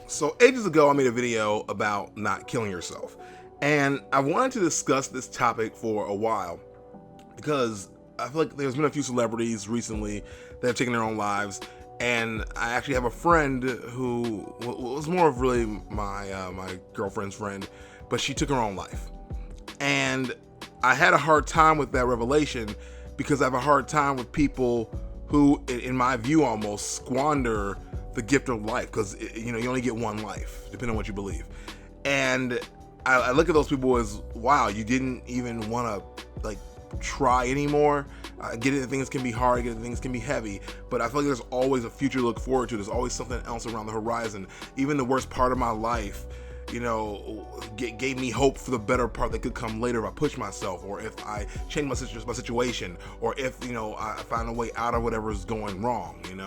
So ages ago, I made a video about not killing yourself. And I wanted to discuss this topic for a while because I feel like there's been a few celebrities recently that have taken their own lives. And I actually have a friend who was more of really my girlfriend's friend, but she took her own life. And I had a hard time with that revelation because I have a hard time with people who, in my view, almost squander the gift of life, because you only get one life, depending on what you believe. And I look at those people as, wow, you didn't even want to try anymore. I get it that things can be hard, I get it that things can be heavy, but I feel like there's always a future to look forward to. There's always something else around the horizon. Even the worst part of my life, gave me hope for the better part that could come later if I push myself, or if I change my situation, or if I find a way out of whatever is going wrong. And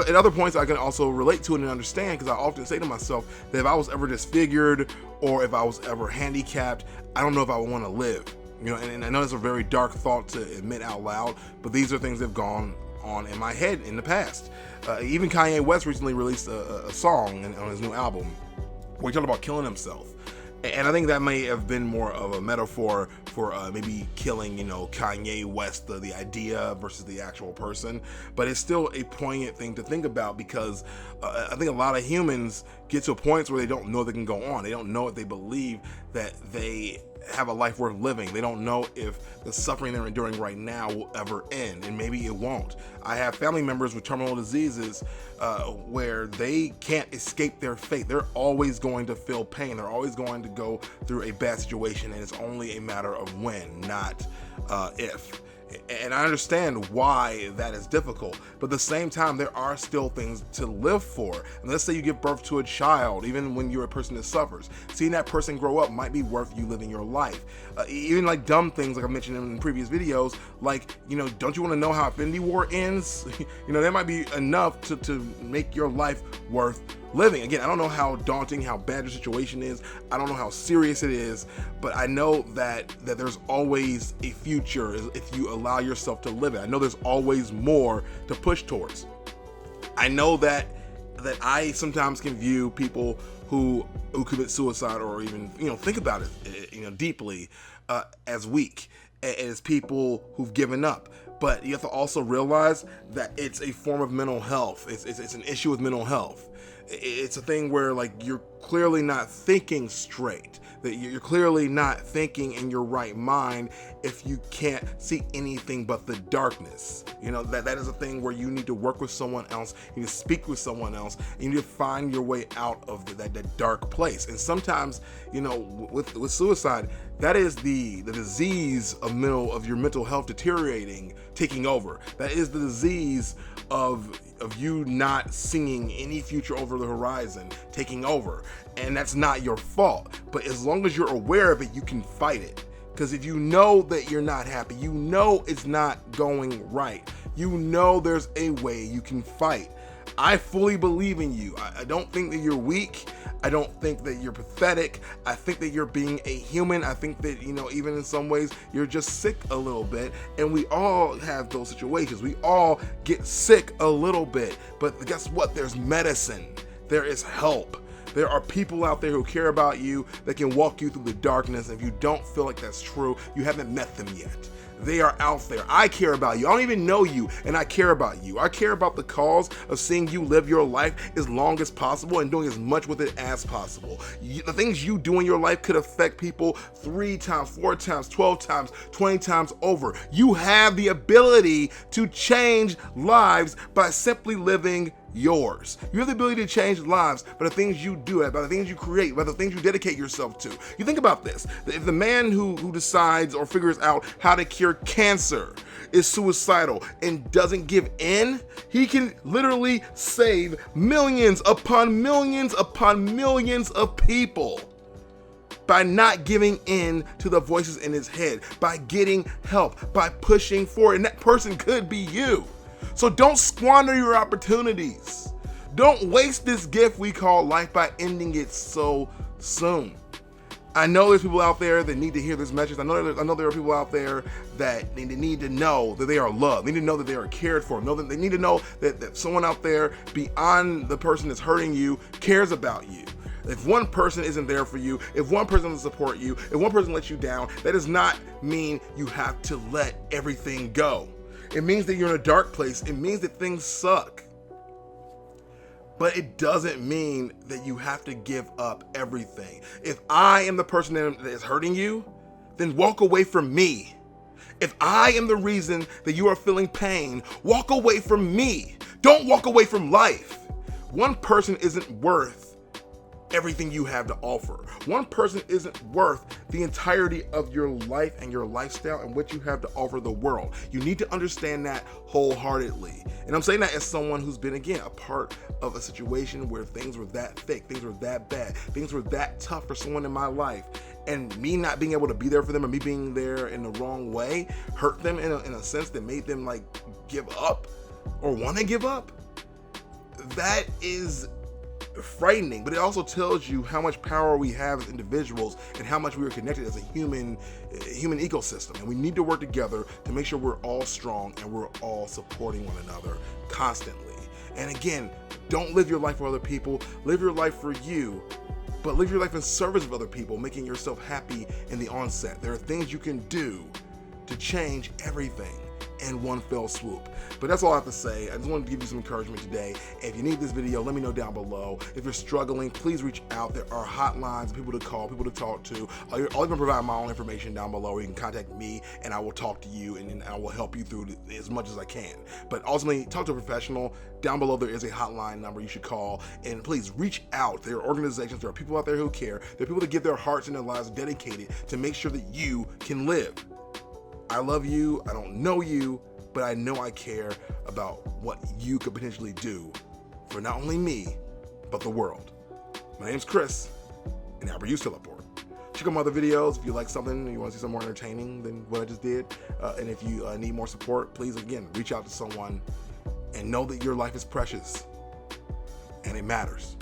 at other points I can also relate to it and understand, because I often say to myself that if I was ever disfigured or if I was ever handicapped, I don't know if I would want to live. And I know it's a very dark thought to admit out loud, but these are things that have gone on in my head in the past. Even Kanye West recently released a song on his new album where he talked about killing himself. And I think that may have been more of a metaphor for maybe killing, Kanye West, the idea versus the actual person. But it's still a poignant thing to think about, because I think a lot of humans get to points where they don't know they can go on. They don't know if they believe that they have a life worth living. They don't know if the suffering they're enduring right now will ever end, and maybe it won't. I have family members with terminal diseases where they can't escape their fate. They're always going to feel pain. They're always going to go through a bad situation, and it's only a matter of when, not if. And I understand why that is difficult, but at the same time, there are still things to live for. And let's say you give birth to a child, even when you're a person that suffers. Seeing that person grow up might be worth you living your life. Even like dumb things, like I mentioned in previous videos, like, don't you want to know how Infinity War ends? That might be enough to make your life worth living. Again, I don't know how daunting, how bad your situation is. I don't know how serious it is, but I know that there's always a future if you allow yourself to live it. I know there's always more to push towards. I know that I sometimes can view people who commit suicide, or even think about it deeply, as weak, as people who've given up. But you have to also realize that it's a form of mental health. It's an issue with mental health. It's a thing where you're clearly not thinking straight, that you're clearly not thinking in your right mind if you can't see anything but the darkness. That is a thing where you need to work with someone else, you need to speak with someone else, and you need to find your way out of that dark place. And sometimes, with suicide, that is the disease of your mental health deteriorating, taking over. That is the disease of you not seeing any future over the horizon, taking over. And that's not your fault. But as long as you're aware of it, you can fight it. Because if you know that you're not happy, you know it's not going right, you know there's a way you can fight. I fully believe in you. I don't think that you're weak. I don't think that you're pathetic. I think that you're being a human. I think that, even in some ways, you're just sick a little bit. And we all have those situations. We all get sick a little bit. But guess what? There's medicine. There is help. There are people out there who care about you, that can walk you through the darkness. And if you don't feel like that's true, you haven't met them yet. They are out there. I care about you. I don't even know you, and I care about you. I care about the cause of seeing you live your life as long as possible and doing as much with it as possible. The things you do in your life could affect people 3 times, 4 times, 12 times, 20 times over. You have the ability to change lives by simply living yours. You have the ability to change lives by the things you do, by the things you create, by the things you dedicate yourself to. You think about this. If the man who decides or figures out how to cure cancer is suicidal and doesn't give in, he can literally save millions upon millions upon millions of people by not giving in to the voices in his head, by getting help, by pushing forward. And that person could be you. So don't squander your opportunities. Don't waste this gift we call life by ending it so soon. I know there's people out there that need to hear this message. I know there are people out there that they need to know that they are loved. They need to know that they are cared for. They need to know that someone out there beyond the person that's hurting you cares about you. If one person isn't there for you, if one person doesn't support you, if one person lets you down, that does not mean you have to let everything go. It means that you're in a dark place. It means that things suck. But it doesn't mean that you have to give up everything. If I am the person that is hurting you, then walk away from me. If I am the reason that you are feeling pain, walk away from me. Don't walk away from life. One person isn't worth everything you have to offer. One person isn't worth the entirety of your life and your lifestyle and what you have to offer the world. You need to understand that wholeheartedly. And I'm saying that as someone who's been, again, a part of a situation where things were that thick, things were that bad, things were that tough for someone in my life. And me not being able to be there for them, or me being there in the wrong way, hurt them in a sense that made them like give up or want to give up. That is frightening, but it also tells you how much power we have as individuals and how much we are connected as a human ecosystem. And we need to work together to make sure we're all strong and we're all supporting one another constantly. And again, don't live your life for other people. Live your life for you, but live your life in service of other people, making yourself happy in the onset. There are things you can do to change everything in one fell swoop. But that's all I have to say. I just wanted to give you some encouragement today. If you need this video, let me know down below. If you're struggling, please reach out. There are hotlines, people to call, people to talk to. I'll even provide my own information down below where you can contact me and I will talk to you and I will help you through as much as I can. But ultimately, talk to a professional. Down below there is a hotline number you should call, and please reach out. There are organizations, there are people out there who care. There are people that give their hearts and their lives dedicated to make sure that you can live. I love you, I don't know you, but I know I care about what you could potentially do for not only me, but the world. My name's Chris, and I use Teleport. Check out my other videos if you like something, you want to see something more entertaining than what I just did. And if you need more support, please, again, reach out to someone and know that your life is precious and it matters.